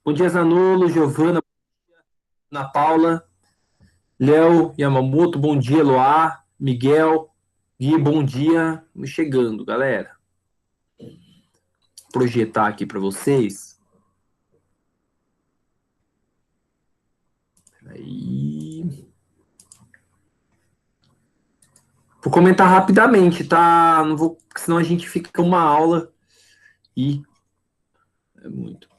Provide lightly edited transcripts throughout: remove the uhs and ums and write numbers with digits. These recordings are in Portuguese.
Bom dia, Zanolo, Giovana, Ana Paula, Léo, Yamamoto, bom dia, Loá, Miguel, Gui, bom dia. Vamos chegando, galera. Vou projetar aqui para vocês. Aí. Vou comentar rapidamente, tá? Não vou, porque senão a gente fica uma aula e é muito.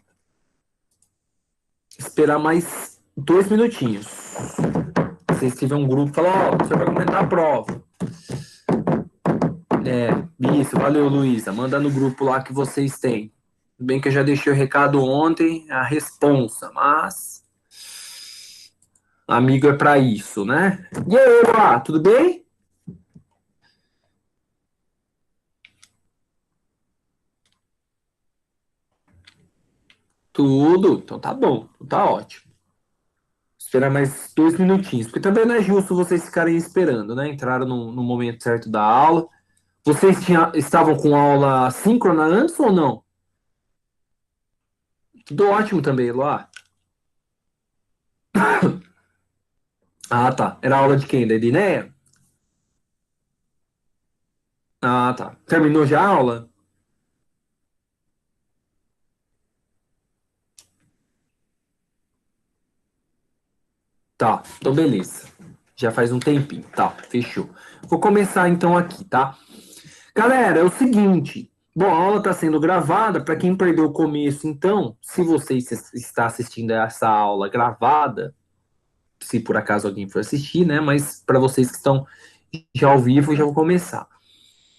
Esperar mais 2 minutinhos. Se vocês tiverem um grupo, fala, ó, você vai comentar a prova. Isso, valeu, Luísa. Manda no grupo lá que vocês têm. Tudo bem que eu já deixei o recado ontem, a responsa, mas amigo é para isso, né? E aí, lá, tudo bem? Tudo. Então tá bom, então tá ótimo. Esperar mais 2 minutinhos, porque também não é justo vocês ficarem esperando, né? Entraram no momento certo da aula. Vocês estavam com aula síncrona antes ou não? Tudo ótimo também, Luá. Ah, tá. Era aula de quem? Da Edineia? Ah, tá. Terminou já a aula? Tá, então beleza. Já faz um tempinho. Tá, fechou. Vou começar então aqui, tá? Galera, é o seguinte. Bom, a aula está sendo gravada. Para quem perdeu o começo, então, se você está assistindo essa aula gravada, se por acaso alguém for assistir, né? Mas para vocês que estão já ao vivo, já vou começar.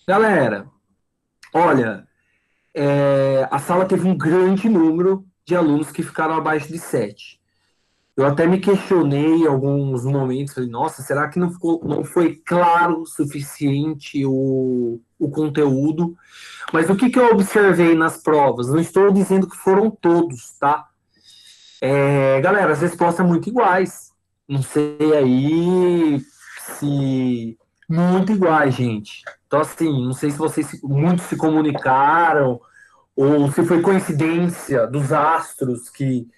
Galera, olha, a sala teve um grande número de alunos que ficaram abaixo de 7. Eu até me questionei em alguns momentos, falei, nossa, será que não foi claro o suficiente o conteúdo? Mas o que, que eu observei nas provas? Não estou dizendo que foram todos, tá? Galera, as respostas são muito iguais. Não sei aí se. Muito iguais, gente. Então, assim, não sei se muitos se comunicaram, ou se foi coincidência dos astros que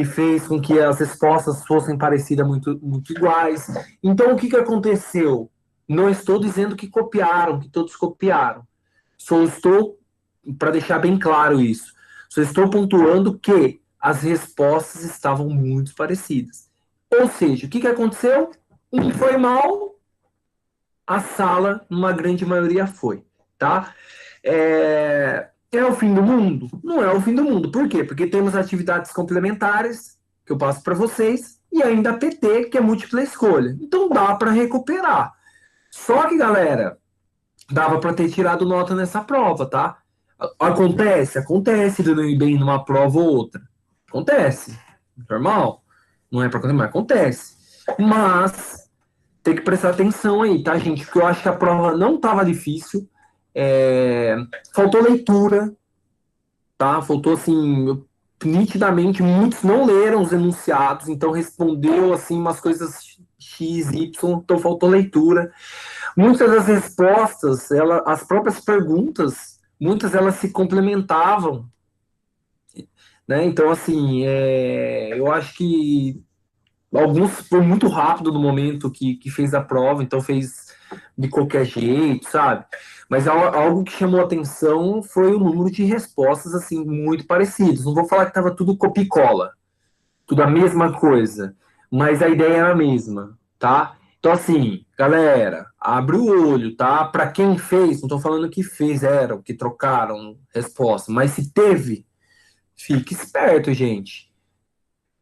fez com que as respostas fossem parecidas muito, muito iguais. Então, o que, que aconteceu? Não estou dizendo que copiaram, que todos copiaram. Só estou, para deixar bem claro isso, só estou pontuando que as respostas estavam muito parecidas. Ou seja, o que, que aconteceu? Um foi mal, a sala, numa grande maioria, foi. Tá? É o fim do mundo? Não é o fim do mundo. Por quê? Porque temos atividades complementares, que eu passo para vocês, e ainda a PT, que é múltipla escolha. Então dá para recuperar. Só que, galera, dava para ter tirado nota nessa prova, tá? Acontece de não ir bem numa prova ou outra. Acontece. Normal. Não é para acontecer, mas acontece. Mas tem que prestar atenção aí, tá, gente? Porque eu acho que a prova não estava difícil. É, Faltou leitura, tá? Faltou assim, nitidamente, muitos não leram os enunciados, então respondeu assim umas coisas X, Y, então faltou leitura. Muitas das respostas, as próprias perguntas, muitas elas se complementavam, né? Então, assim, eu acho que alguns foi muito rápido no momento que fez a prova, então fez de qualquer jeito, sabe? Mas algo que chamou atenção foi o número de respostas, assim, muito parecidos. Não vou falar que estava tudo copia e cola, tudo a mesma coisa, mas a ideia era a mesma, tá? Então, assim, galera, abre o olho, tá? Para quem fez, não tô falando que fizeram, que trocaram resposta, mas se teve, fique esperto, gente,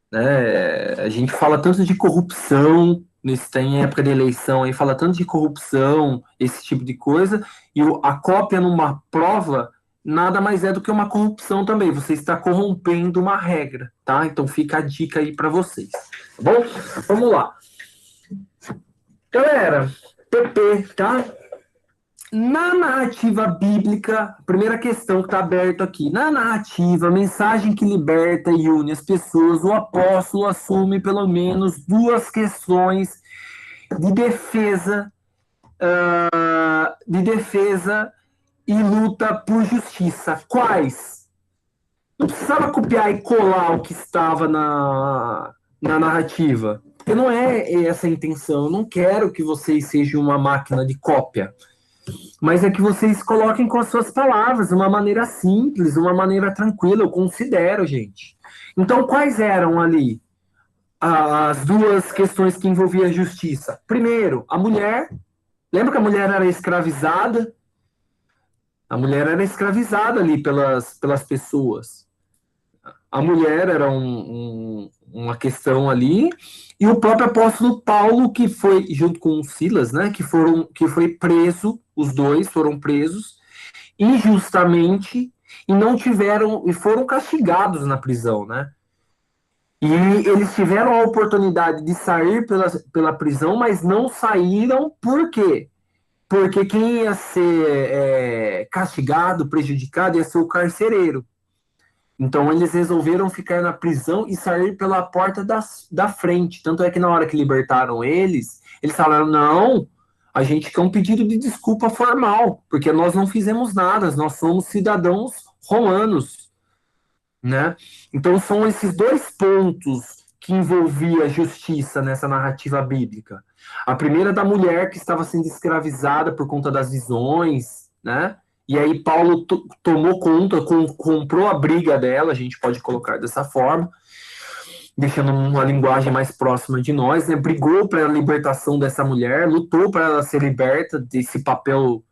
né? A gente fala tanto de corrupção, tem época de eleição aí, fala tanto de corrupção, esse tipo de coisa, e a cópia numa prova nada mais é do que uma corrupção também. Você está corrompendo uma regra, tá? Então fica a dica aí para vocês, tá bom? Vamos lá. Galera, PP, tá? Na narrativa bíblica, primeira questão que está aberta aqui. Na narrativa, mensagem que liberta e une as pessoas, o apóstolo assume pelo menos duas questões de defesa, de defesa e luta por justiça. Quais? Não precisava copiar e colar o que estava na narrativa. Porque não é essa a intenção. Eu não quero que vocês sejam uma máquina de cópia. Mas é que vocês coloquem com as suas palavras, uma maneira simples, uma maneira tranquila, eu considero, gente. Então, quais eram ali as duas questões que envolviam a justiça? Primeiro, a mulher. Lembra que a mulher era escravizada? A mulher era escravizada ali pelas pessoas. A mulher era uma questão ali, e o próprio apóstolo Paulo, que foi, junto com Silas, né, que foi preso, os dois foram presos, injustamente, e não tiveram, e foram castigados na prisão, né? E eles tiveram a oportunidade de sair pela prisão, mas não saíram, por quê? Porque quem ia ser castigado, prejudicado, ia ser o carcereiro. Então eles resolveram ficar na prisão e sair pela porta da frente. Tanto é que na hora que libertaram eles, eles falaram: não, a gente quer um pedido de desculpa formal, porque nós não fizemos nada, nós somos cidadãos romanos, né? Então são esses dois pontos que envolvia a justiça nessa narrativa bíblica. A primeira da mulher que estava sendo escravizada por conta das visões, né? E aí Paulo tomou conta, comprou a briga dela, a gente pode colocar dessa forma, deixando uma linguagem mais próxima de nós, né? Brigou para a libertação dessa mulher, lutou para ela ser liberta desse papel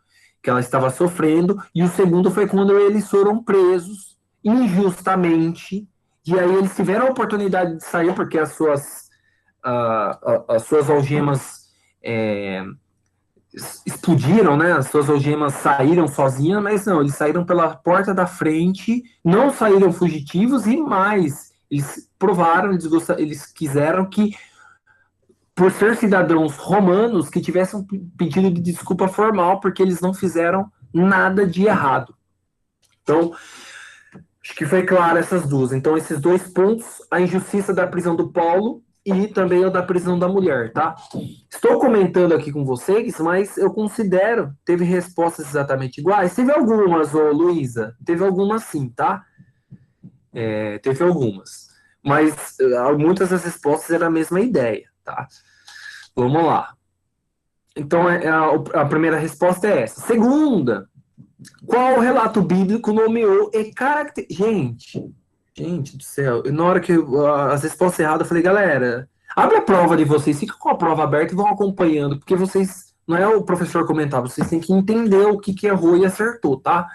que ela estava sofrendo, e o segundo foi quando eles foram presos injustamente, e aí eles tiveram a oportunidade de sair porque as suas algemas é, explodiram, né? As suas algemas saíram sozinhas, mas não, eles saíram pela porta da frente, não saíram fugitivos e mais, eles provaram, eles quiseram que, por ser cidadãos romanos, que tivessem um pedido de desculpa formal, porque eles não fizeram nada de errado. Então, acho que foi claro essas duas. Então, esses dois pontos, a injustiça da prisão do Paulo e também a da prisão da mulher, tá? Estou comentando aqui com vocês, mas eu considero, teve respostas exatamente iguais. Teve algumas, ô Luísa, teve algumas sim, tá? Teve algumas. Mas muitas das respostas eram a mesma ideia, tá? Vamos lá. Então, a primeira resposta é essa. Segunda, qual relato bíblico nomeou e caracterizou... Gente do céu, na hora que as respostas erradas, eu falei, galera, abre a prova de vocês, fica com a prova aberta e vão acompanhando, porque vocês, não é o professor comentar, vocês têm que entender o que errou e acertou, tá?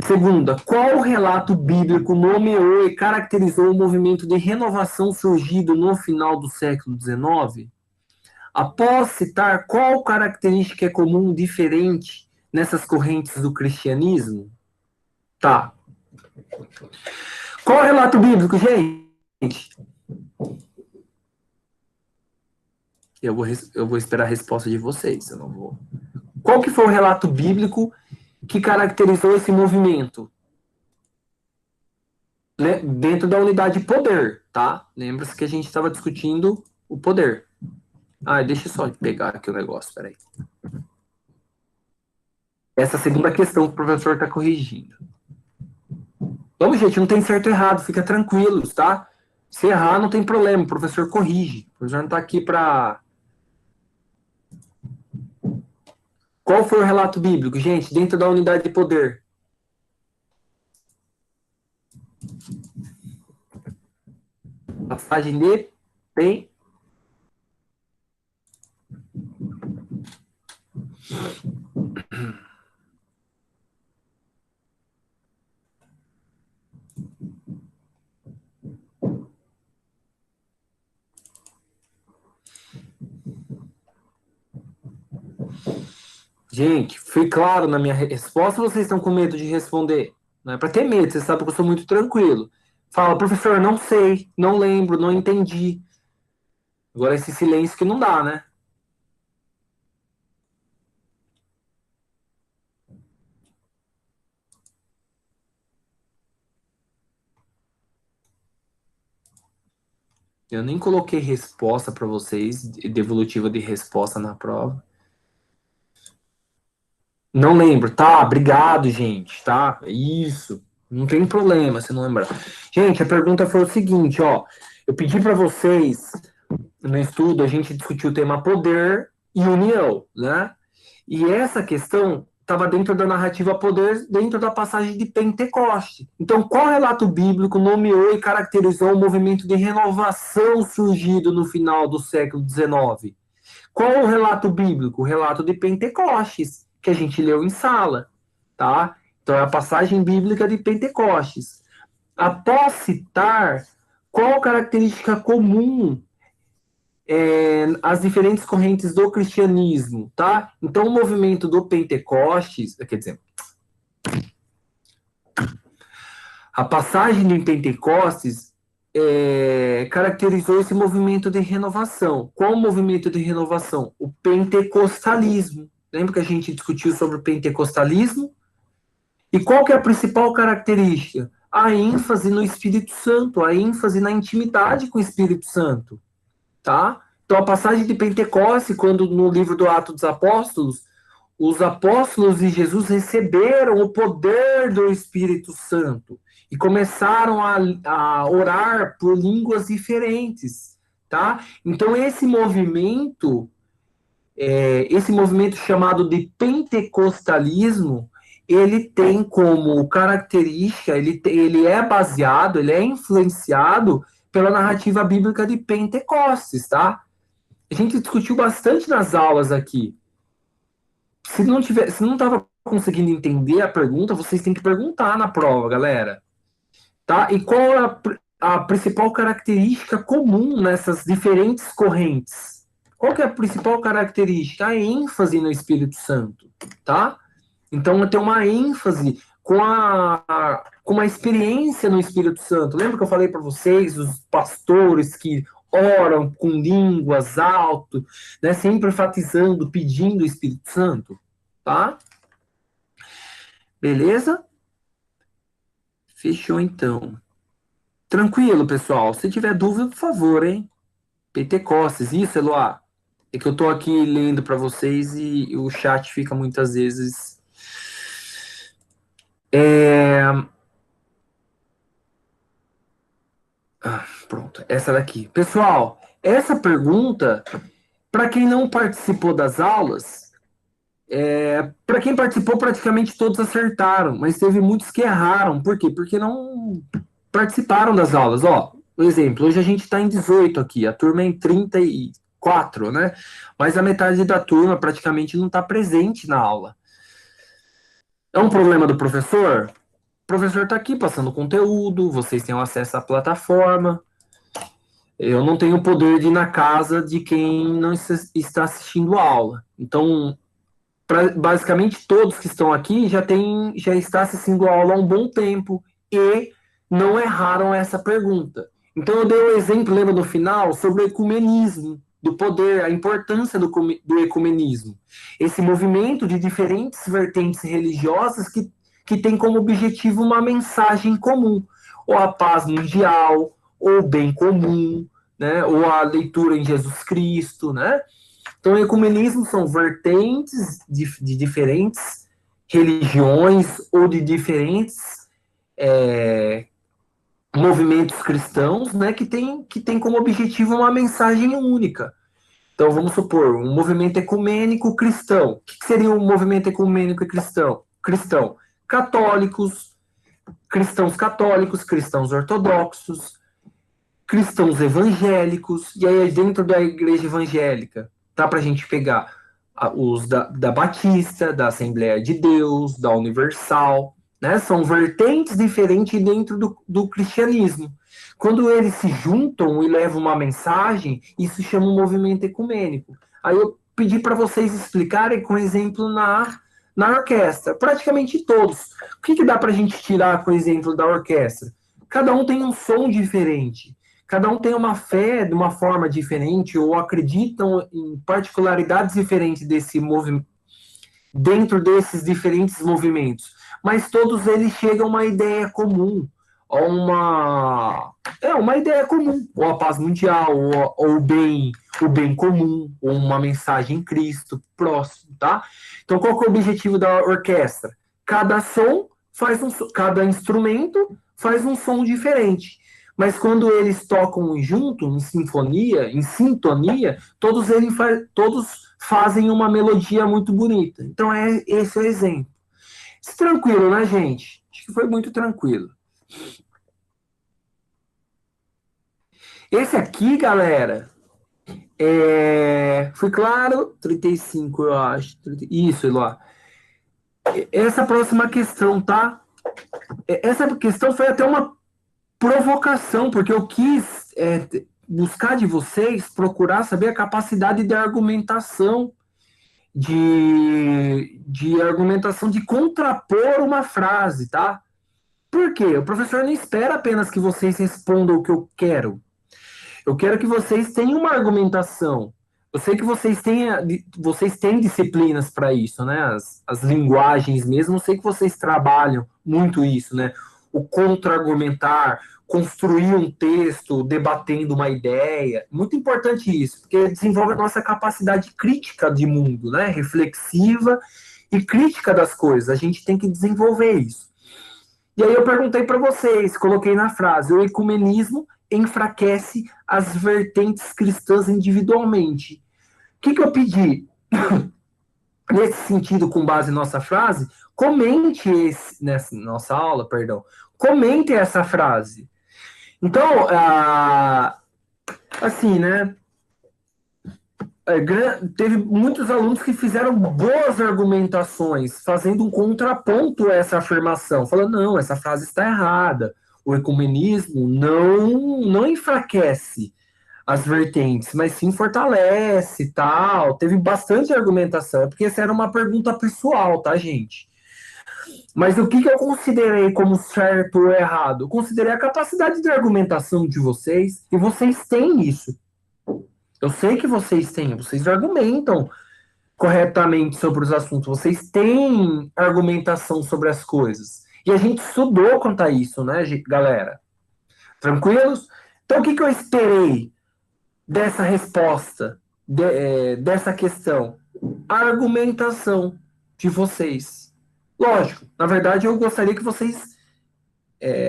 Segunda, qual relato bíblico nomeou e caracterizou o movimento de renovação surgido no final do século XIX? Após citar qual característica é comum diferente nessas correntes do cristianismo? Tá. Qual é o relato bíblico, gente? Eu vou esperar a resposta de vocês. Eu não vou. Qual que foi o relato bíblico que caracterizou esse movimento? Dentro da unidade poder, tá? Lembra-se que a gente estava discutindo o poder. Deixa eu só pegar aqui o negócio, peraí. Essa segunda questão que o professor está corrigindo. Vamos, gente, não tem certo ou errado, fica tranquilos, tá? Se errar, não tem problema, o professor corrige. O professor não está aqui para... Qual foi o relato bíblico, gente, dentro da unidade de poder? Passagem de... Tem... Gente, fui claro na minha resposta ou vocês estão com medo de responder? Não é para ter medo, você sabe que eu sou muito tranquilo. Fala, professor, não sei, não lembro, não entendi. Agora esse silêncio que não dá, né? Eu nem coloquei resposta para vocês, devolutiva de resposta na prova. Não lembro, tá? Obrigado, gente, tá? Isso. Não tem problema se não lembrar. Gente, a pergunta foi o seguinte, ó. Eu pedi para vocês, no estudo, a gente discutiu o tema poder e união, né? E essa questão estava dentro da narrativa poder, dentro da passagem de Pentecoste. Então, qual relato bíblico nomeou e caracterizou o movimento de renovação surgido no final do século XIX? Qual o relato bíblico? O relato de Pentecostes, que a gente leu em sala, tá? Então, é a passagem bíblica de Pentecostes. Após citar qual característica comum as diferentes correntes do cristianismo, tá? Então, o movimento do Pentecostes, quer dizer, a passagem de Pentecostes caracterizou esse movimento de renovação. Qual o movimento de renovação? O pentecostalismo. Lembra que a gente discutiu sobre o pentecostalismo? E qual que é a principal característica? A ênfase no Espírito Santo, a ênfase na intimidade com o Espírito Santo, tá? Então, a passagem de Pentecostes, quando no livro do Atos dos Apóstolos, os apóstolos de Jesus receberam o poder do Espírito Santo e começaram a orar por línguas diferentes, tá? Então, esse movimento chamado de pentecostalismo, ele tem como característica, ele é baseado, ele é influenciado pela narrativa bíblica de Pentecostes, tá? A gente discutiu bastante nas aulas aqui. Se não estava conseguindo entender a pergunta, vocês têm que perguntar na prova, galera. Tá? E qual é a principal característica comum nessas diferentes correntes? Qual que é a principal característica? A ênfase no Espírito Santo, tá? Então, tem uma ênfase com uma experiência no Espírito Santo. Lembra que eu falei para vocês, os pastores que oram com línguas alto, né, sempre enfatizando, pedindo o Espírito Santo, tá? Beleza? Fechou, então. Tranquilo, pessoal. Se tiver dúvida, por favor, hein? Pentecostes, isso, Eloá. É que eu tô aqui lendo para vocês e o chat fica muitas vezes. Pronto, essa daqui. Pessoal, essa pergunta, para quem não participou das aulas, para quem participou, praticamente todos acertaram, mas teve muitos que erraram. Por quê? Porque não participaram das aulas. Ó, por exemplo, hoje a gente está em 18 aqui, a turma é em 34, né? Mas a metade da turma praticamente não está presente na aula. É um problema do professor? O professor está aqui passando conteúdo, vocês têm acesso à plataforma. Eu não tenho o poder de ir na casa de quem não está assistindo a aula. Então, basicamente todos que estão aqui já está assistindo a aula há um bom tempo e não erraram essa pergunta. Então eu dei um exemplo, lembra no final, sobre o ecumenismo, do poder, a importância do ecumenismo. Esse movimento de diferentes vertentes religiosas que tem como objetivo uma mensagem comum, ou a paz mundial, ou o bem comum, né, ou a leitura em Jesus Cristo, né? Então, o ecumenismo são vertentes de diferentes religiões ou de diferentes movimentos cristãos, né, que tem como objetivo uma mensagem única. Então, vamos supor, um movimento ecumênico cristão. O que seria um movimento ecumênico cristão? Católicos, cristãos ortodoxos, cristãos evangélicos, e aí dentro da igreja evangélica, dá para a gente pegar os da Batista, da Assembleia de Deus, da Universal, né? São vertentes diferentes dentro do cristianismo. Quando eles se juntam e levam uma mensagem, isso chama um movimento ecumênico. Aí eu pedi para vocês explicarem com exemplo na orquestra, praticamente todos. O que dá para a gente tirar com o exemplo da orquestra? Cada um tem um som diferente. Cada um tem uma fé de uma forma diferente ou acreditam em particularidades diferentes desse movimento, dentro desses diferentes movimentos. Mas todos eles chegam a uma ideia comum, a uma ideia comum, ou a paz mundial, ou o bem comum, ou uma mensagem em Cristo próximo, tá? Então, qual que é o objetivo da orquestra? Cada som cada instrumento faz um som diferente. Mas quando eles tocam junto, em sinfonia, em sintonia, todos fazem uma melodia muito bonita. Então, esse é o exemplo. Tranquilo, né, gente? Acho que foi muito tranquilo. Esse aqui, galera, foi claro? 35, eu acho. Isso, Eloá. Essa próxima questão, tá? Essa questão foi até uma provocação, porque eu quis buscar de vocês, procurar saber a capacidade de argumentação, de argumentação, de contrapor uma frase, tá? Por quê? O professor não espera apenas que vocês respondam o que eu quero. Eu quero que vocês tenham uma argumentação. Eu sei que vocês têm disciplinas para isso, né? As linguagens mesmo, eu sei que vocês trabalham muito isso, né? O contra-argumentar, construir um texto, debatendo uma ideia. Muito importante isso, porque desenvolve a nossa capacidade crítica de mundo, né? Reflexiva e crítica das coisas. A gente tem que desenvolver isso. E aí eu perguntei para vocês, coloquei na frase, o ecumenismo enfraquece as vertentes cristãs individualmente. O que eu pedi? Nesse sentido, com base em nossa frase, nessa nossa aula, perdão, comente essa frase. Então, assim, né? Teve muitos alunos que fizeram boas argumentações, fazendo um contraponto a essa afirmação, falando, não, essa frase está errada. O ecumenismo não enfraquece as vertentes, mas sim fortalece e tal. Teve bastante argumentação, porque essa era uma pergunta pessoal, tá, gente? Mas o que eu considerei como certo ou errado? Eu considerei a capacidade de argumentação de vocês, e vocês têm isso. Eu sei que vocês argumentam corretamente sobre os assuntos, vocês têm argumentação sobre as coisas. E a gente estudou quanto a isso, né, galera? Tranquilos? Então, o que eu esperei dessa resposta, dessa questão? A argumentação de vocês. Lógico, na verdade, eu gostaria que vocês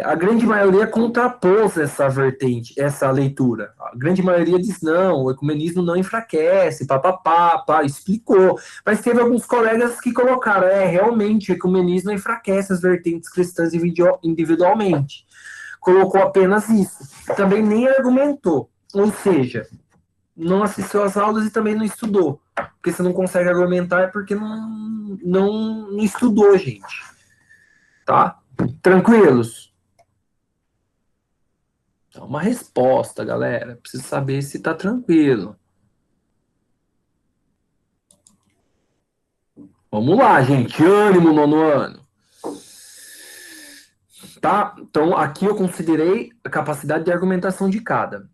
a grande maioria contrapôs essa vertente, essa leitura. A grande maioria diz não, o ecumenismo não enfraquece, papapá, explicou. Mas teve alguns colegas que colocaram, realmente, o ecumenismo enfraquece as vertentes cristãs individualmente. Colocou apenas isso. Também nem argumentou. Ou seja, não assistiu às aulas e também não estudou. Porque você não consegue argumentar é porque não estudou, gente. Tá? Tranquilos? Dá uma resposta, galera. Preciso saber se tá tranquilo. Vamos lá, gente. Ânimo, nono ano. Tá? Então, aqui eu considerei a capacidade de argumentação de cada.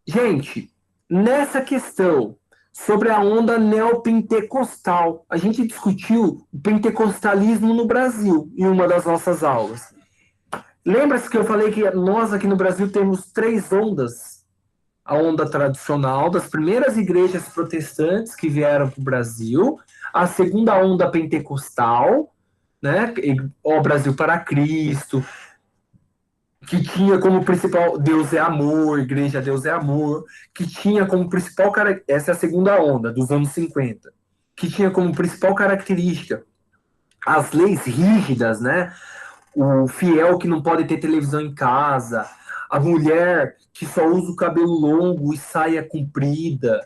Gente, nessa questão sobre a onda neopentecostal, a gente discutiu o pentecostalismo no Brasil em uma das nossas aulas. Lembra-se que eu falei que nós aqui no Brasil temos 3 ondas? A onda tradicional das primeiras igrejas protestantes que vieram para o Brasil, a segunda onda pentecostal, né, o Brasil para Cristo, que tinha como principal Deus é amor, igreja Deus é amor, que tinha como principal, essa é a segunda onda dos anos 50, que tinha como principal característica as leis rígidas, né? O fiel que não pode ter televisão em casa, a mulher que só usa o cabelo longo e saia comprida,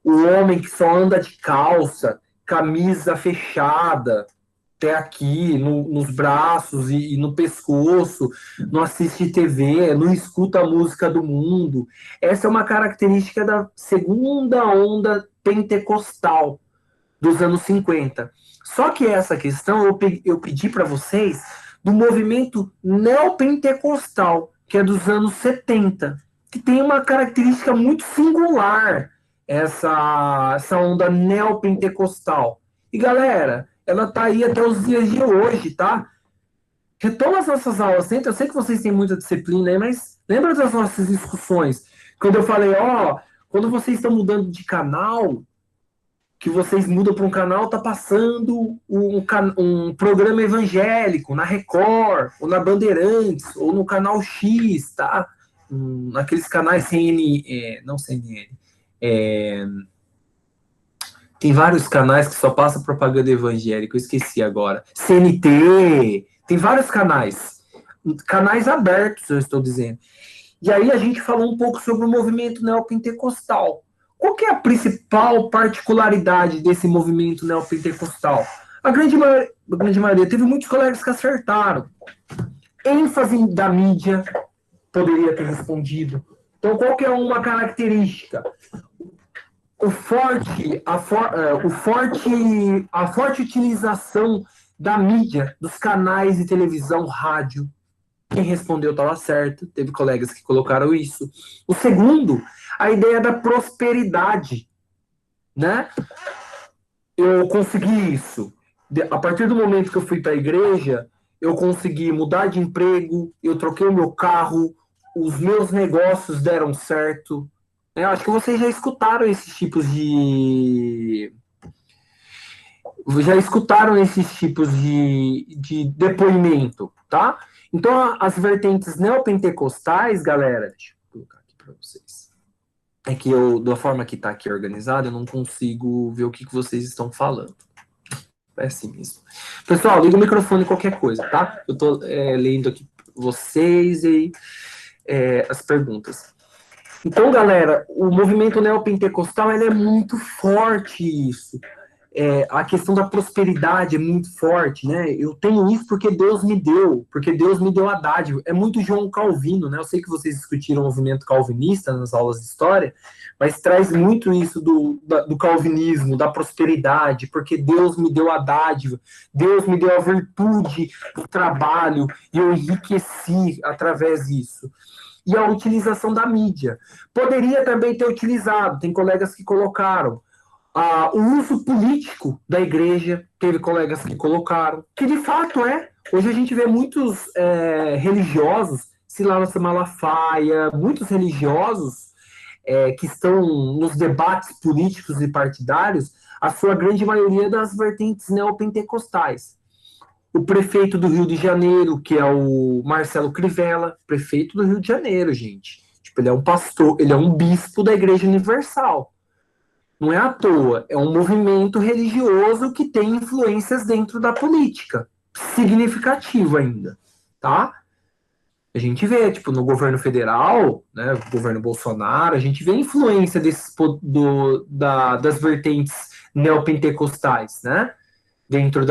o homem que só anda de calça, camisa fechada, até aqui, nos braços e no pescoço, não assiste TV, não escuta a música do mundo. Essa é uma característica da segunda onda pentecostal dos anos 50. Só que essa questão eu pedi para vocês do movimento neopentecostal, que é dos anos 70, que tem uma característica muito singular, essa onda neopentecostal. E galera, ela tá aí até os dias de hoje, tá? Retoma as nossas aulas, eu sei que vocês têm muita disciplina aí, mas lembra das nossas discussões? Quando eu falei, quando vocês estão mudando de canal, que vocês mudam para um canal, tá passando um programa evangélico na Record, ou na Bandeirantes, ou no canal X, tá? Naqueles canais não CNN, tem vários canais que só passa propaganda evangélica, eu esqueci agora. CNT, tem vários canais abertos, eu estou dizendo. E aí a gente falou um pouco sobre o movimento neopentecostal. Qual que é a principal particularidade desse movimento neopentecostal? A grande maioria, teve muitos colegas que acertaram. ênfase da mídia, poderia ter respondido. Então, qual que é uma característica? A forte utilização da mídia, dos canais de televisão, rádio. Quem respondeu estava certo, teve colegas que colocaram isso. O segundo, a ideia da prosperidade, né? Eu consegui isso. A partir do momento que eu fui para a igreja, eu consegui mudar de emprego, eu troquei o meu carro, os meus negócios deram certo. Eu acho que vocês já escutaram esses tipos de. Já escutaram esses tipos de depoimento, tá? Então, as vertentes neopentecostais, galera, deixa eu colocar aqui para vocês. É que da forma que está aqui organizado, eu não consigo ver o que vocês estão falando. É assim mesmo. Pessoal, liga o microfone qualquer coisa, tá? Eu tô lendo aqui vocês e as perguntas. Então, galera, o movimento neopentecostal ele é muito forte isso. A questão da prosperidade é muito forte, né? Eu tenho isso porque Deus me deu a dádiva. É muito João Calvino, né? Eu sei que vocês discutiram o movimento calvinista nas aulas de história, mas traz muito isso do calvinismo, da prosperidade, porque Deus me deu a dádiva, Deus me deu a virtude do trabalho, e eu enriqueci através disso. E a utilização da mídia. Poderia também ter utilizado, tem colegas que colocaram, o uso político da igreja, teve colegas que colocaram, que de fato hoje a gente vê muitos religiosos, Silas Malafaia, muitos religiosos que estão nos debates políticos e partidários, a sua grande maioria das vertentes neopentecostais. O prefeito do Rio de Janeiro, que é o Marcelo Crivella, prefeito do Rio de Janeiro, gente. Tipo, ele é um pastor, ele é um bispo da Igreja Universal. Não é à toa, é um movimento religioso que tem influências dentro da política, significativo ainda, tá? A gente vê, tipo, no governo federal, né, governo Bolsonaro, a gente vê a influência das vertentes neopentecostais, né, dentro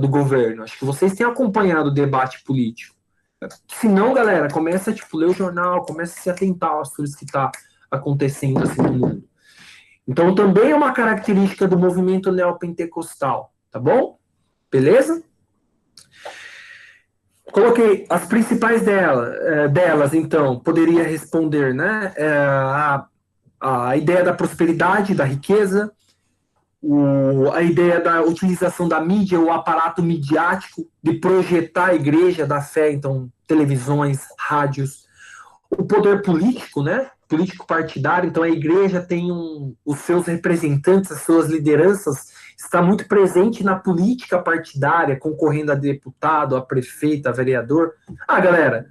do governo. Acho que vocês têm acompanhado o debate político. Se não, galera, começa, tipo, ler o jornal, começa a se atentar às coisas que tá acontecendo assim no mundo. Então, também é uma característica do movimento neopentecostal, tá bom? Beleza? Coloquei as principais delas, então, poderia responder, né? A ideia da prosperidade, da riqueza, a ideia da utilização da mídia, o aparato midiático, de projetar a igreja da fé, então, televisões, rádios, o poder político, né? Político partidário, então a igreja tem os seus representantes, as suas lideranças, está muito presente na política partidária, concorrendo a deputado, a prefeito, a vereador. Galera,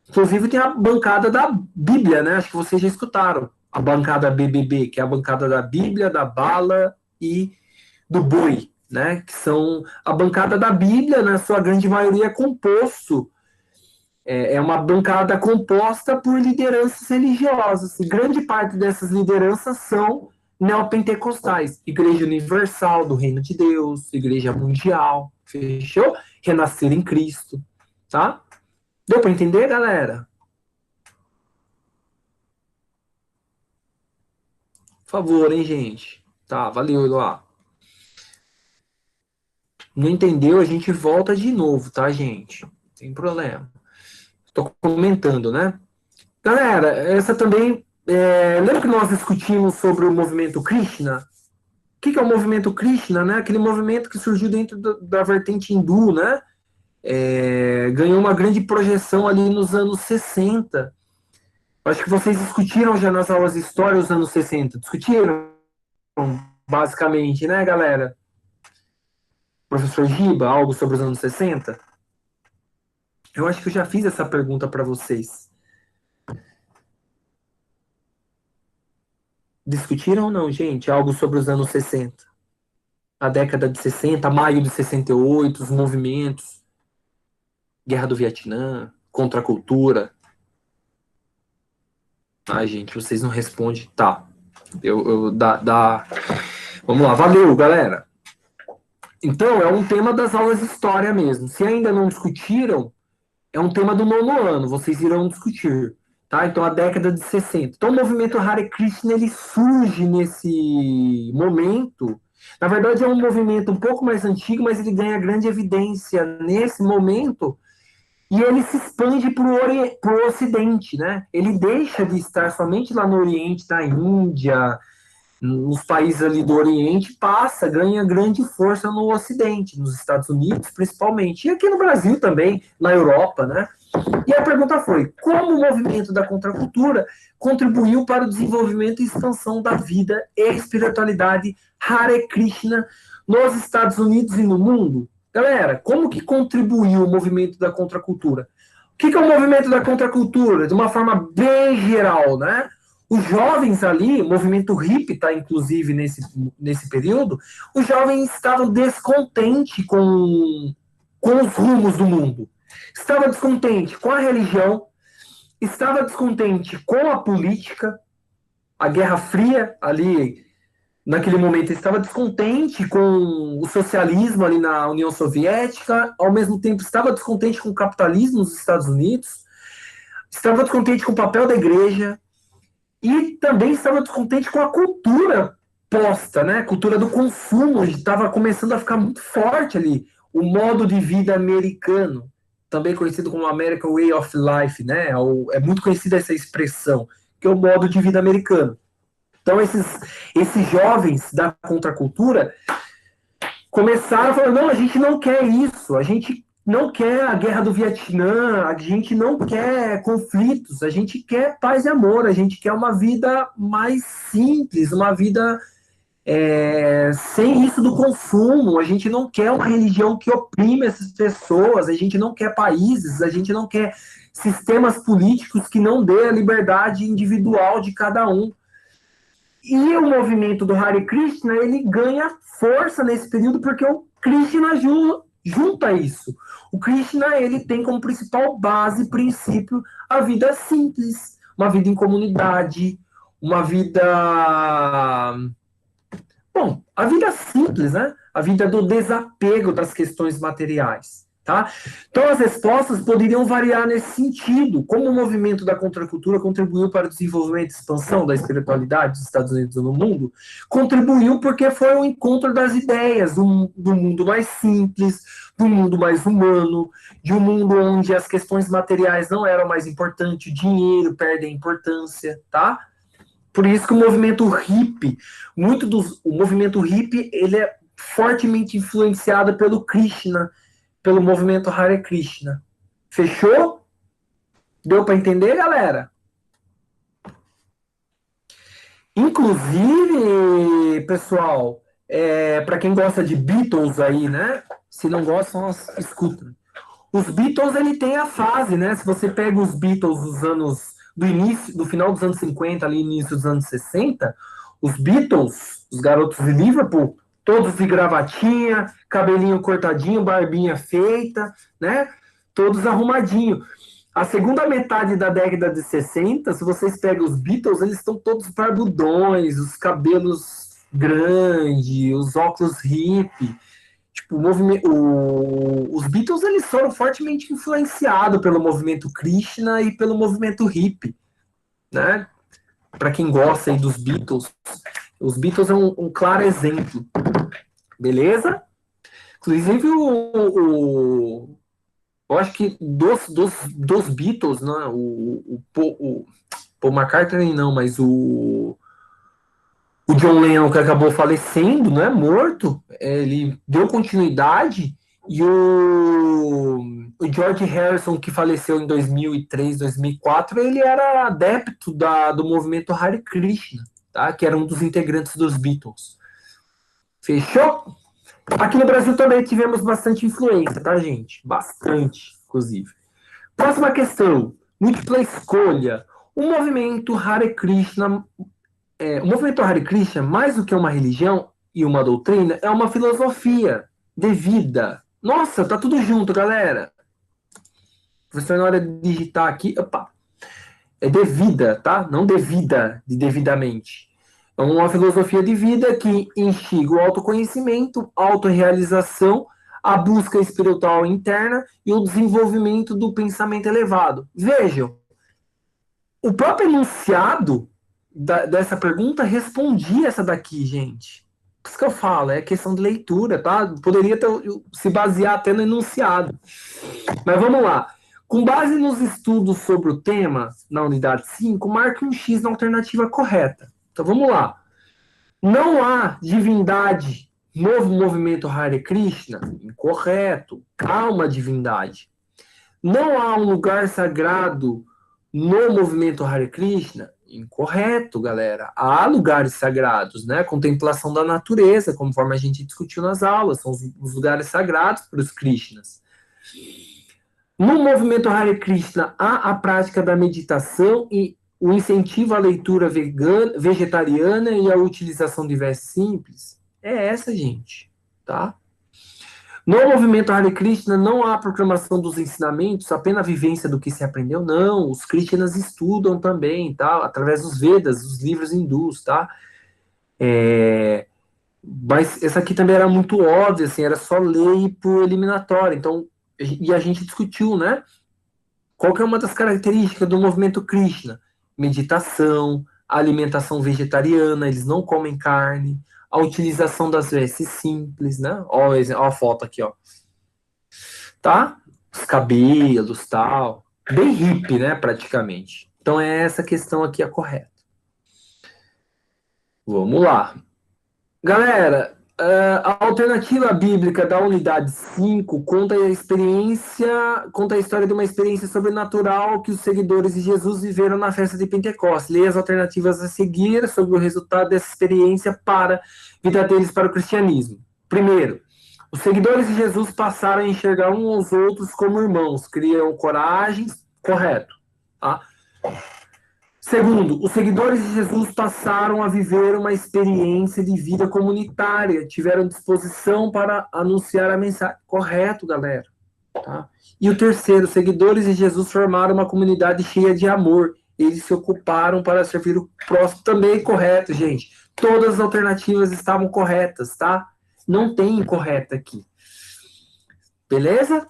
inclusive tem a bancada da Bíblia, né? Acho que vocês já escutaram. A bancada BBB, que é a bancada da Bíblia, da bala e do boi, né? Que são a bancada da Bíblia, na sua grande maioria, composto. É uma bancada composta por lideranças religiosas. E grande parte dessas lideranças são neopentecostais. Igreja Universal do Reino de Deus, Igreja Mundial, fechou? Renascer em Cristo, tá? Deu para entender, galera? Por favor, hein, gente? Tá, valeu, Eloá. Não entendeu? A gente volta de novo, tá, gente? Sem problema. Estou comentando, né? Galera, essa também. Lembra que nós discutimos sobre o movimento Krishna? O que é o movimento Krishna, né? Aquele movimento que surgiu dentro da vertente hindu, né? Ganhou uma grande projeção ali nos anos 60. Acho que vocês discutiram já nas aulas de história os anos 60. Discutiram? basicamente, né, galera? Professor Giba, algo sobre os anos 60? Eu acho que eu já fiz essa pergunta para vocês. Discutiram ou não, gente? Algo sobre os anos 60? A década de 60, maio de 68, os movimentos, Guerra do Vietnã, contra a cultura. Ai, gente, vocês não respondem. Tá. Vamos lá, valeu, galera. Então, é um tema das aulas de história mesmo. Se ainda não discutiram, é um tema do nono ano, vocês irão discutir. Tá? Então, a década de 60. Então, o movimento Hare Krishna, ele surge nesse momento. Na verdade, é um movimento um pouco mais antigo, mas ele ganha grande evidência nesse momento e ele se expande para o Ocidente, né? Ele deixa de estar somente lá no Oriente, na Índia, nos países ali do Oriente, ganha grande força no Ocidente, nos Estados Unidos principalmente, e aqui no Brasil também, na Europa, né? E a pergunta foi, como o movimento da contracultura contribuiu para o desenvolvimento e expansão da vida e espiritualidade Hare Krishna nos Estados Unidos e no mundo? Galera, como que contribuiu o movimento da contracultura? O que é o movimento da contracultura? De uma forma bem geral, né? Os jovens ali, o movimento hippie está inclusive nesse período, os jovens estavam descontentes com os rumos do mundo. Estava descontente com a religião, estava descontente com a política, a Guerra Fria ali naquele momento estava descontente com o socialismo ali na União Soviética, ao mesmo tempo estava descontente com o capitalismo nos Estados Unidos, estava descontente com o papel da igreja e também estava descontente com a cultura posta, né? A cultura do consumo estava começando a ficar muito forte ali, o modo de vida americano, também conhecido como American Way of Life, né? É muito conhecida essa expressão, que é o modo de vida americano. Então, esses jovens da contracultura começaram a falar, não, a gente não quer isso, a gente não quer a guerra do Vietnã, a gente não quer conflitos, a gente quer paz e amor, a gente quer uma vida mais simples, uma vida sem isso do consumo, a gente não quer uma religião que oprime essas pessoas, a gente não quer países, a gente não quer sistemas políticos que não dê a liberdade individual de cada um. E o movimento do Hare Krishna, ele ganha força nesse período porque o Krishna junta isso. O Krishna, ele tem como principal base, princípio, a vida simples, uma vida em comunidade, uma vida... Bom, a vida simples, né? A vida do desapego das questões materiais, tá? Então, as respostas poderiam variar nesse sentido. Como o movimento da contracultura contribuiu para o desenvolvimento e expansão da espiritualidade dos Estados Unidos no mundo? Contribuiu porque foi o encontro das ideias do mundo mais simples, do mundo mais humano, de um mundo onde as questões materiais não eram mais importantes, o dinheiro perde a importância, tá? Por isso que o movimento hippie, o movimento hippie, ele é fortemente influenciado pelo Krishna, pelo movimento Hare Krishna. Fechou? Deu para entender, galera? Inclusive, pessoal, para quem gosta de Beatles aí, né? Se não gostam, escuta. Os Beatles, ele tem a fase, né? Se você pega os Beatles dos anos do final dos anos 50, ali início dos anos 60, os Beatles, os garotos de Liverpool, todos de gravatinha, cabelinho cortadinho, barbinha feita, né? Todos arrumadinho. A segunda metade da década de 60, se vocês pegam os Beatles, eles estão todos barbudões, os cabelos grandes, os óculos hippie. Tipo, os Beatles, eles foram fortemente influenciados pelo movimento Krishna e pelo movimento hippie, né? Para quem gosta aí dos Beatles, os Beatles é um claro exemplo, beleza? Inclusive, eu acho que dos Beatles, né? O Paul McCartney não, mas o John Lennon, que acabou falecendo, né, morto, ele deu continuidade, e o George Harrison, que faleceu em 2003, 2004, ele era adepto do movimento Hare Krishna, tá, que era um dos integrantes dos Beatles. Fechou? Aqui no Brasil também tivemos bastante influência, tá, gente? Bastante, inclusive. Próxima questão. Múltipla escolha. O movimento Hare Krishna, mais do que uma religião e uma doutrina, é uma filosofia de vida. Nossa, tá tudo junto, galera. Professor, na hora de digitar aqui, opa, é de vida, tá? Não de vida, de devidamente. É uma filosofia de vida que instiga o autoconhecimento, autorrealização, a busca espiritual interna e o desenvolvimento do pensamento elevado. Vejam, o próprio enunciado dessa pergunta respondia essa daqui, gente. Por isso que eu falo, é questão de leitura, tá? Poderia se basear até no enunciado. Mas vamos lá. Com base nos estudos sobre o tema, na unidade 5, marque um X na alternativa correta. Então vamos lá. Não há divindade no movimento Hare Krishna? Incorreto. Há uma divindade. Não há um lugar sagrado no movimento Hare Krishna? Incorreto, galera. Há lugares sagrados, né? Contemplação da natureza, conforme a gente discutiu nas aulas, são os lugares sagrados para os Krishnas. No movimento Hare Krishna, há a prática da meditação e o incentivo à leitura vegetariana e à utilização de versos simples. É essa, gente, tá? No movimento Hare Krishna não há proclamação dos ensinamentos, apenas a vivência do que se aprendeu. Não, os Krishnas estudam também, tá? Através dos Vedas, os livros hindus, tá? Mas essa aqui também era muito óbvia, assim, era só lei por eliminatória. Então, e a gente discutiu, né? Qual que é uma das características do movimento Krishna? Meditação, alimentação vegetariana, eles não comem carne, a utilização das vestes simples, né? Ó a foto aqui, ó. Tá? Os cabelos, tal. Bem hippie, né, praticamente. Então é essa questão aqui a correta. Vamos lá. Galera, a alternativa bíblica da unidade 5 conta a história de uma experiência sobrenatural que os seguidores de Jesus viveram na festa de Pentecostes. Leia as alternativas a seguir sobre o resultado dessa experiência para a vida deles para o cristianismo. Primeiro, os seguidores de Jesus passaram a enxergar uns aos outros como irmãos, criam coragem, correto, tá? Segundo, os seguidores de Jesus passaram a viver uma experiência de vida comunitária, tiveram disposição para anunciar a mensagem. Correto, galera. Tá? E o terceiro, os seguidores de Jesus formaram uma comunidade cheia de amor. Eles se ocuparam para servir o próximo. Também correto, gente. Todas as alternativas estavam corretas, tá? Não tem incorreta aqui. Beleza?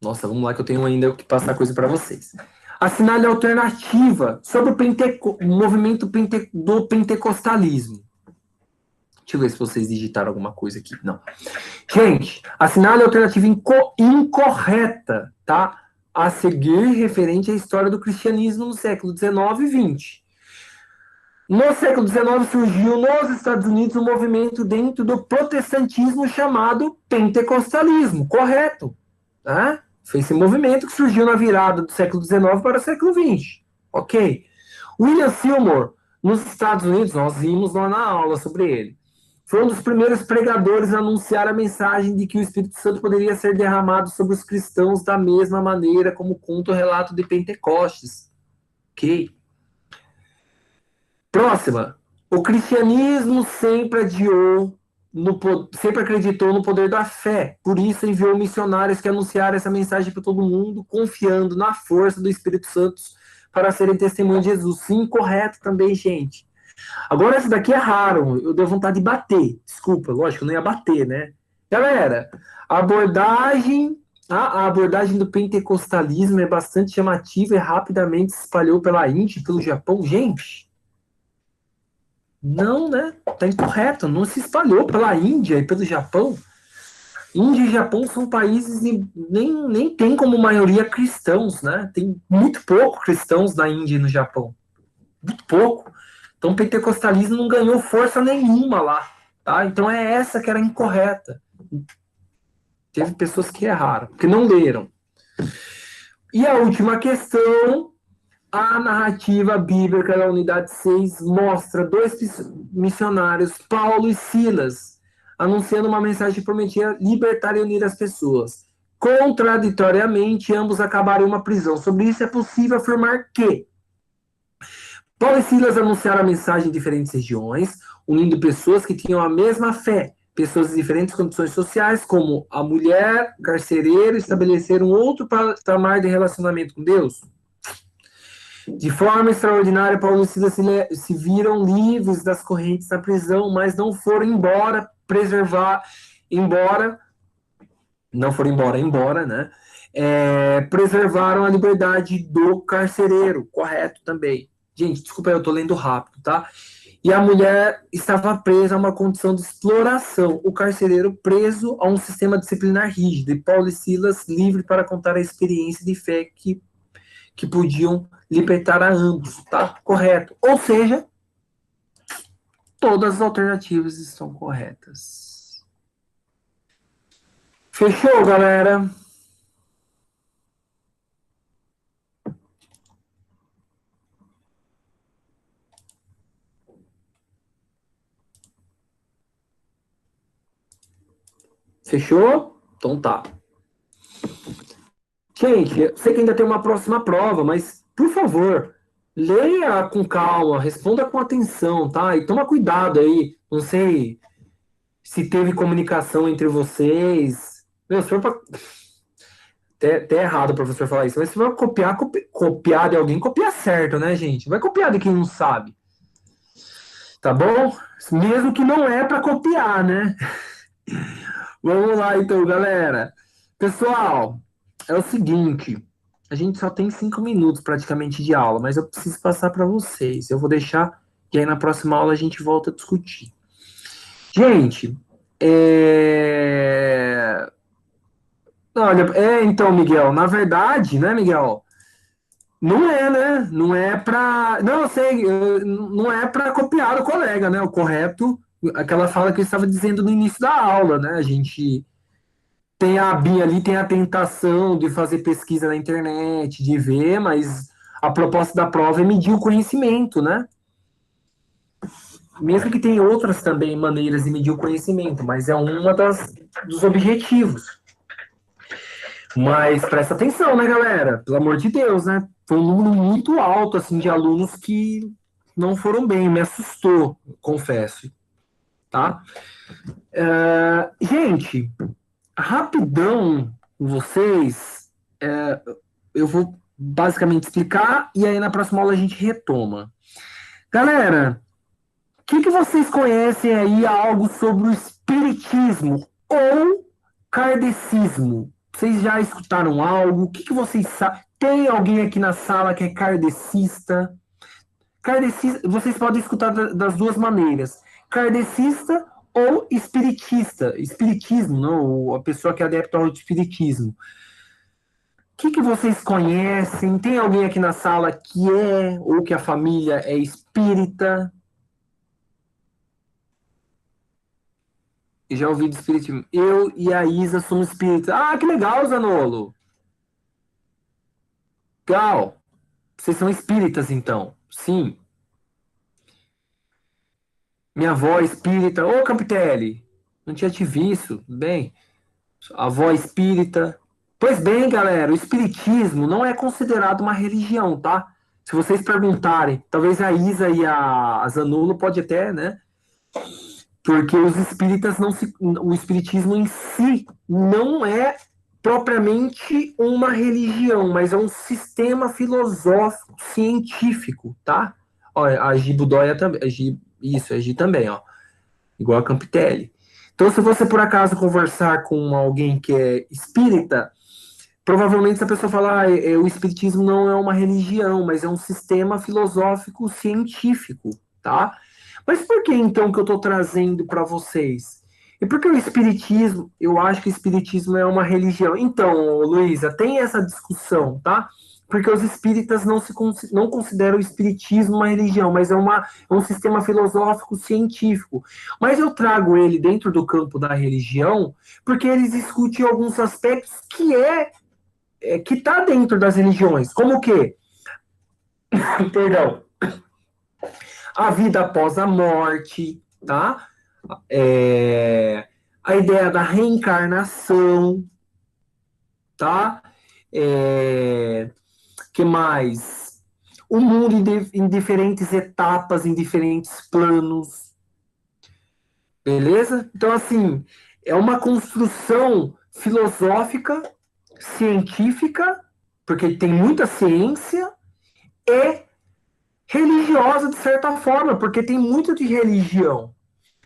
Nossa, vamos lá que eu tenho ainda que passar coisa para vocês. Assinale a alternativa sobre o movimento do pentecostalismo. Deixa eu ver se vocês digitaram alguma coisa aqui. Não. Gente, assinale a alternativa incorreta, tá? A seguir, referente à história do cristianismo no século XIX e XX. No século XIX surgiu nos Estados Unidos um movimento dentro do protestantismo chamado pentecostalismo. Correto. Tá? Foi esse movimento que surgiu na virada do século XIX para o século XX. Ok. William Seymour, nos Estados Unidos, nós vimos lá na aula sobre ele, foi um dos primeiros pregadores a anunciar a mensagem de que o Espírito Santo poderia ser derramado sobre os cristãos da mesma maneira como conta o relato de Pentecostes. Ok. Próxima. O cristianismo sempre acreditou no poder da fé. Por isso enviou missionários que anunciaram essa mensagem para todo mundo, confiando na força do Espírito Santo para serem testemunhas de Jesus. Sim, correto também, gente. Agora, essa daqui é raro. Eu dei vontade de bater. Desculpa, lógico, eu não ia bater, né? Galera, a abordagem do pentecostalismo é bastante chamativa e rapidamente se espalhou pela Índia e pelo Japão. Gente, não, né? Tá incorreto. Não se espalhou pela Índia e pelo Japão. Índia e Japão são países e nem tem como maioria cristãos, né? Tem muito pouco cristãos na Índia e no Japão. Muito pouco. Então o pentecostalismo não ganhou força nenhuma lá. Tá? Então é essa que era incorreta. Teve pessoas que erraram, que não leram. E a última questão... A narrativa bíblica da unidade 6 mostra dois missionários, Paulo e Silas, anunciando uma mensagem que prometia libertar e unir as pessoas. Contraditoriamente, ambos acabaram em uma prisão. Sobre isso, é possível afirmar que Paulo e Silas anunciaram a mensagem em diferentes regiões, unindo pessoas que tinham a mesma fé, pessoas de diferentes condições sociais, como a mulher, o carcereiro, estabeleceram outro patamar de relacionamento com Deus. De forma extraordinária, Paulo e Silas se viram livres das correntes da prisão, mas não foram embora, né? Preservaram a liberdade do carcereiro, correto também. Gente, desculpa, eu tô lendo rápido, tá? E a mulher estava presa a uma condição de exploração, o carcereiro preso a um sistema disciplinar rígido, e Paulo e Silas livre para contar a experiência de fé que podiam libertar a ambos, tá? Correto. Ou seja, todas as alternativas estão corretas. Fechou, galera? Fechou? Então tá. Gente, eu sei que ainda tem uma próxima prova, mas, por favor, leia com calma, responda com atenção, tá? E toma cuidado aí. Não sei se teve comunicação entre vocês. Meu, se for pra... até errado o professor falar isso, mas se for copiar de alguém, copia certo, né, gente? Vai copiar de quem não sabe. Tá bom? Mesmo que não é para copiar, né? Vamos lá, então, galera. Pessoal, é o seguinte, a gente só tem 5 minutos praticamente de aula, mas eu preciso passar para vocês. Eu vou deixar e aí na próxima aula a gente volta a discutir. Gente, olha, então, Miguel, na verdade, né, Miguel? Não é, né? Não é para, não, eu sei, não é para copiar o colega, né? O correto, aquela fala que eu estava dizendo no início da aula, né? A gente tem a Bia ali, tem a tentação de fazer pesquisa na internet, de ver, mas a proposta da prova é medir o conhecimento, né? Mesmo que tem outras também maneiras de medir o conhecimento, mas é uma dos objetivos. Mas presta atenção, né, galera? Pelo amor de Deus, né? Foi um número muito alto, assim, de alunos que não foram bem, me assustou, confesso, tá? Gente, rapidão com vocês, eu vou basicamente explicar e aí na próxima aula a gente retoma. Galera, o que vocês conhecem aí algo sobre o espiritismo ou kardecismo? Vocês já escutaram algo? O que vocês sabem? Tem alguém aqui na sala que é kardecista? Kardecista, vocês podem escutar das duas maneiras. Kardecista ou espiritista. Espiritismo, não? A pessoa que é adepta ao espiritismo. O que vocês conhecem? Tem alguém aqui na sala que é, ou que a família é espírita? Eu já ouvi de espiritismo. Eu e a Isa somos espíritas. Ah, que legal, Zanolo. Legal. Vocês são espíritas, então. Sim. Minha avó é espírita. Ô, Campitelli, não tinha te visto. Bem, a avó é espírita. Pois bem, galera, o espiritismo não é considerado uma religião, tá? Se vocês perguntarem, talvez a Isa e a Zanulo pode até, né? Porque os espíritas não se, o espiritismo em si não é propriamente uma religião, mas é um sistema filosófico científico, tá? Olha, a Gibudóia também, isso, a Gi também, ó, igual a Campitelli. Então, se você por acaso conversar com alguém que é espírita, provavelmente essa pessoa fala, o espiritismo não é uma religião, mas é um sistema filosófico científico, tá? Mas por que então que eu estou trazendo para vocês? E por que o espiritismo, eu acho que o espiritismo é uma religião? Então, Luísa, tem essa discussão, tá? Porque os espíritas não consideram o espiritismo uma religião, mas é um sistema filosófico científico. Mas eu trago ele dentro do campo da religião, porque eles discutem alguns aspectos que está dentro das religiões, como o quê? Perdão. A vida após a morte, tá? A ideia da reencarnação, tá? Que mais? O mundo em diferentes etapas, em diferentes planos, beleza? Então, assim, é uma construção filosófica, científica, porque tem muita ciência, e religiosa, de certa forma, porque tem muito de religião.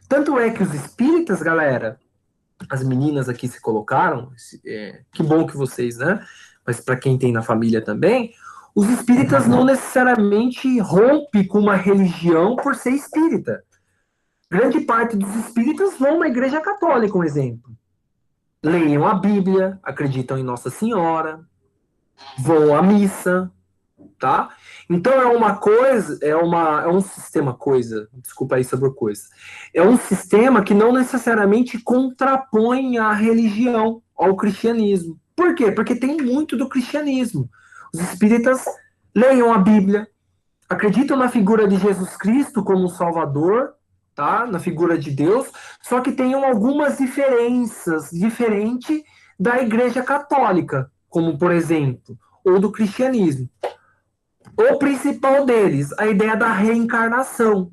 Tanto é que os espíritas, galera, as meninas aqui se colocaram, que bom que vocês, né? Mas para quem tem na família também, os espíritas não necessariamente rompem com uma religião por ser espírita. Grande parte dos espíritas vão à igreja católica, um exemplo. Leiam a Bíblia, acreditam em Nossa Senhora, vão à missa, tá? Então é uma coisa, é um sistema desculpa aí sobre coisa. É um sistema que não necessariamente contrapõe a religião, ao cristianismo. Por quê? Porque tem muito do cristianismo. Os espíritas leiam a Bíblia, acreditam na figura de Jesus Cristo como Salvador, tá? Na figura de Deus, só que tem algumas diferenças diferente da Igreja Católica, como por exemplo, ou do cristianismo. O principal deles, a ideia da reencarnação,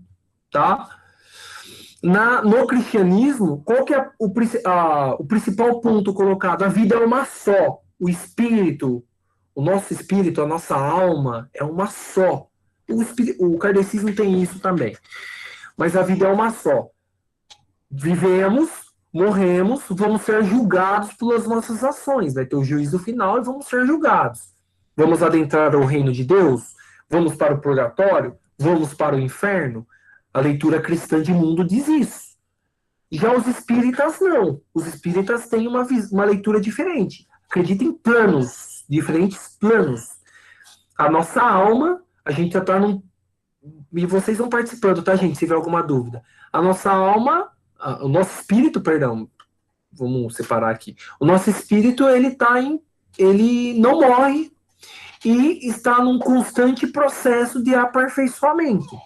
tá? No cristianismo, qual que é o principal ponto colocado? A vida é uma só. O espírito, o nosso espírito, a nossa alma é uma só. O kardecismo tem isso também. Mas a vida é uma só. Vivemos, morremos, vamos ser julgados pelas nossas ações. Vai ter o juízo final e vamos ser julgados. Vamos adentrar o reino de Deus? Vamos para o purgatório? Vamos para o inferno? A leitura cristã de mundo diz isso. Já os espíritas não. Os espíritas têm uma leitura diferente. Acreditam em planos, diferentes planos. A nossa alma, a gente já está num. E vocês vão participando, tá, gente? Se tiver alguma dúvida. A nossa alma, o nosso espírito, perdão, vamos separar aqui. O nosso espírito, ele não morre e está num constante processo de aperfeiçoamento.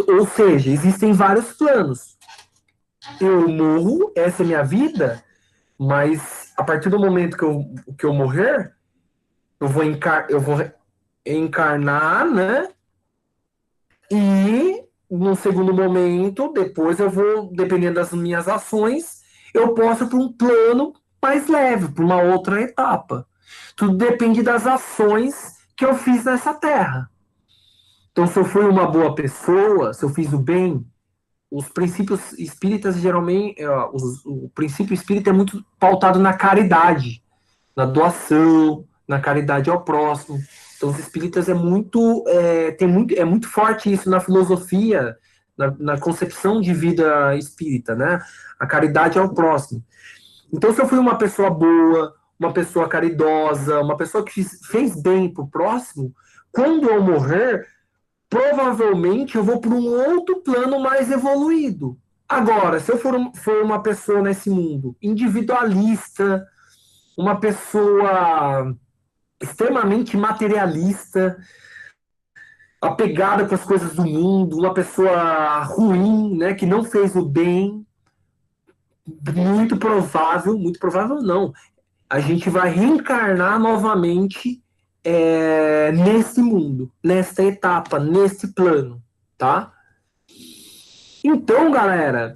Ou seja, existem vários planos. Eu morro, essa é minha vida, mas a partir do momento que eu morrer, eu vou encarnar, né? E no segundo momento, depois eu vou, dependendo das minhas ações, eu posso ir para um plano mais leve, para uma outra etapa. Tudo depende das ações que eu fiz nessa terra. Então, se eu fui uma boa pessoa, se eu fiz o bem, os princípios espíritas geralmente, o princípio espírita é muito pautado na caridade, na doação, na caridade ao próximo. Então, os espíritas é muito forte isso na filosofia, na concepção de vida espírita, né? A caridade ao próximo. Então, se eu fui uma pessoa boa, uma pessoa caridosa, uma pessoa que fez bem para o próximo, quando eu morrer, provavelmente eu vou para um outro plano mais evoluído. Agora, se eu for uma pessoa nesse mundo individualista, uma pessoa extremamente materialista, apegada com as coisas do mundo, uma pessoa ruim, né, que não fez o bem, muito provável não, a gente vai reencarnar novamente nesse mundo, nesta etapa, nesse plano, tá? Então, galera,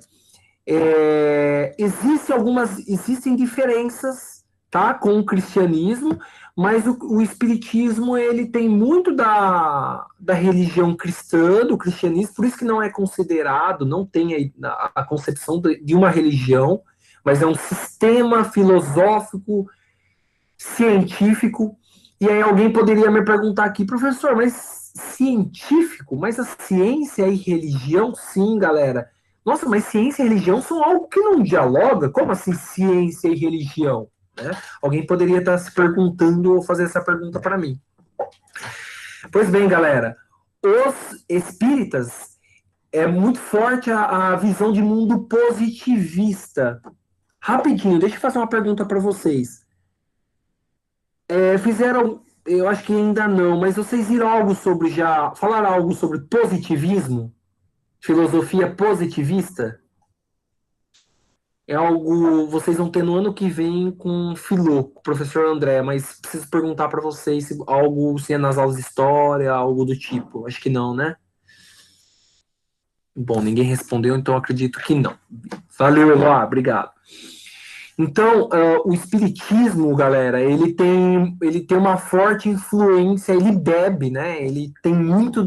existem diferenças, tá, com o cristianismo, mas o espiritismo ele tem muito da religião cristã, do cristianismo, por isso que não é considerado, não tem a concepção de uma religião, mas é um sistema filosófico, científico. E aí alguém poderia me perguntar aqui, professor, mas científico? Mas a ciência e religião, sim, galera. Nossa, mas ciência e religião são algo que não dialoga? Como assim ciência e religião? Né? Alguém poderia estar se perguntando ou fazer essa pergunta para mim. Pois bem, galera, os espíritas é muito forte a visão de mundo positivista. Rapidinho, deixa eu fazer uma pergunta para vocês. Eu acho que ainda não, mas vocês viram algo sobre já. Falaram algo sobre positivismo? Filosofia positivista? É algo. Vocês vão ter no ano que vem com o Filô, com o professor André, mas preciso perguntar para vocês se algo se é nas aulas de história, algo do tipo. Acho que não, né? Bom, ninguém respondeu, então acredito que não. Valeu, Eloá, obrigado. Então, o espiritismo, galera, ele tem uma forte influência, ele bebe, né? Ele tem muito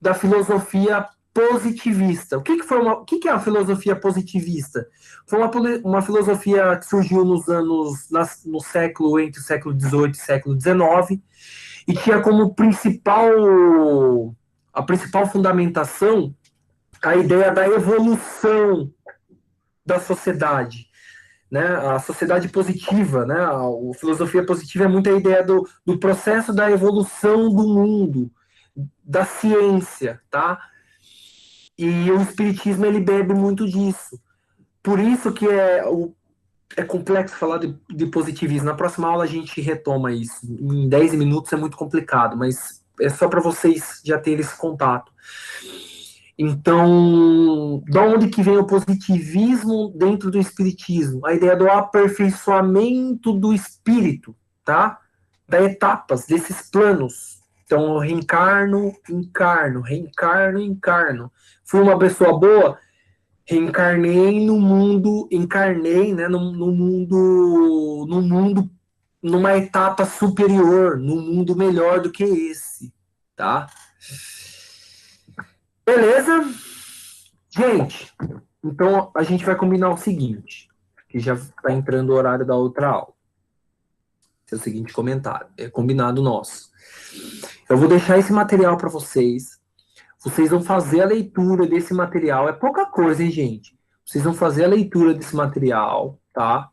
da filosofia positivista. O que que é a filosofia positivista? Foi uma filosofia que surgiu no século, entre o século XVIII e o século XIX, e tinha como a principal fundamentação a ideia da evolução da sociedade, né? A sociedade positiva, né? A filosofia positiva é muito a ideia do processo da evolução do mundo, da ciência, tá? E o espiritismo ele bebe muito disso. Por isso que é complexo falar de positivismo. Na próxima aula a gente retoma isso. Em 10 minutos é muito complicado, mas é só para vocês já terem esse contato. Então, de onde que vem o positivismo dentro do espiritismo? A ideia do aperfeiçoamento do espírito, tá? Das etapas, desses planos. Então, eu reencarno, encarno, reencarno, encarno. Fui uma pessoa boa, reencarnei no mundo, encarnei, né, no mundo, numa etapa superior, num mundo melhor do que esse, tá? Beleza? Gente, então a gente vai combinar o seguinte, que já está entrando o horário da outra aula. Esse é o seguinte comentário, é combinado nosso. Eu vou deixar esse material para vocês. Vocês vão fazer a leitura desse material. É pouca coisa, hein, gente? Vocês vão fazer a leitura desse material, tá?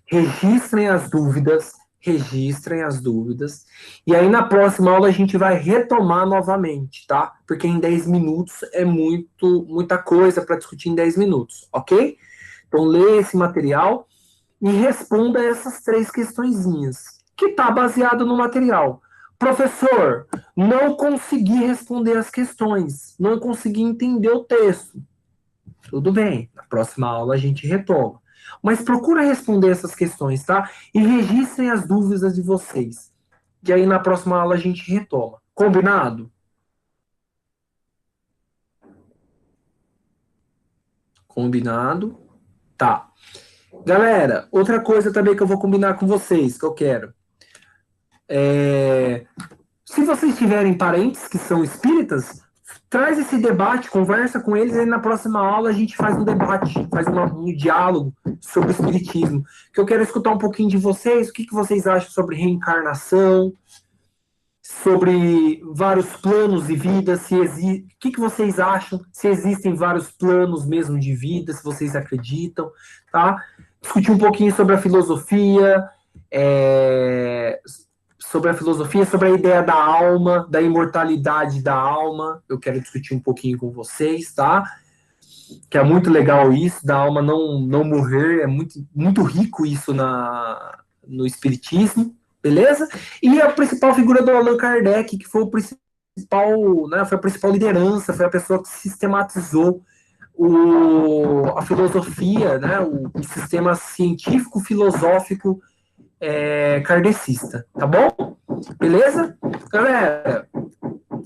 Registrem as dúvidas. Registrem as dúvidas. E aí, na próxima aula, a gente vai retomar novamente, tá? Porque em 10 minutos é muita coisa para discutir em 10 minutos, ok? Então, lê esse material e responda essas 3 questõezinhas, que está baseado no material. Professor, não consegui responder as questões, não consegui entender o texto. Tudo bem, na próxima aula a gente retoma. Mas procura responder essas questões, tá? E registrem as dúvidas de vocês. E aí na próxima aula a gente retoma. Combinado? Combinado. Tá. Galera, outra coisa também que eu vou combinar com vocês, que eu quero. Se vocês tiverem parentes que são espíritas, traz esse debate, conversa com eles, e na próxima aula a gente faz um debate, faz um diálogo sobre o espiritismo. Que eu quero escutar um pouquinho de vocês, o que vocês acham sobre reencarnação, sobre vários planos de vida, o que vocês acham, se existem vários planos mesmo de vida, se vocês acreditam, tá? Discutir um pouquinho sobre a filosofia, sobre a ideia da alma, da imortalidade da alma. Eu quero discutir um pouquinho com vocês, tá? Que é muito legal isso, da alma não morrer, é muito rico isso no espiritismo, beleza? E a principal figura do Allan Kardec, que foi o principal, né, foi a principal liderança, foi a pessoa que sistematizou a filosofia, né, o sistema científico-filosófico kardecista, tá bom? Beleza? Galera,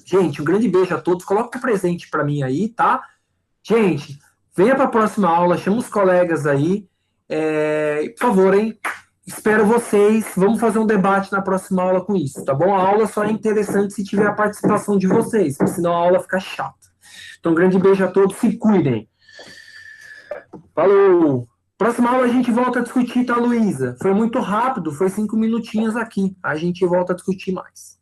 gente, um grande beijo a todos. Coloca um presente para mim aí, tá? Gente, venha para a próxima aula, chama os colegas aí. Por favor, hein? Espero vocês. Vamos fazer um debate na próxima aula com isso, tá bom? A aula só é interessante se tiver a participação de vocês, porque senão a aula fica chata. Então, um grande beijo a todos. Se cuidem. Falou! Próxima aula a gente volta a discutir, tá, Luísa? Foi muito rápido, foi 5 minutinhos aqui. A gente volta a discutir mais.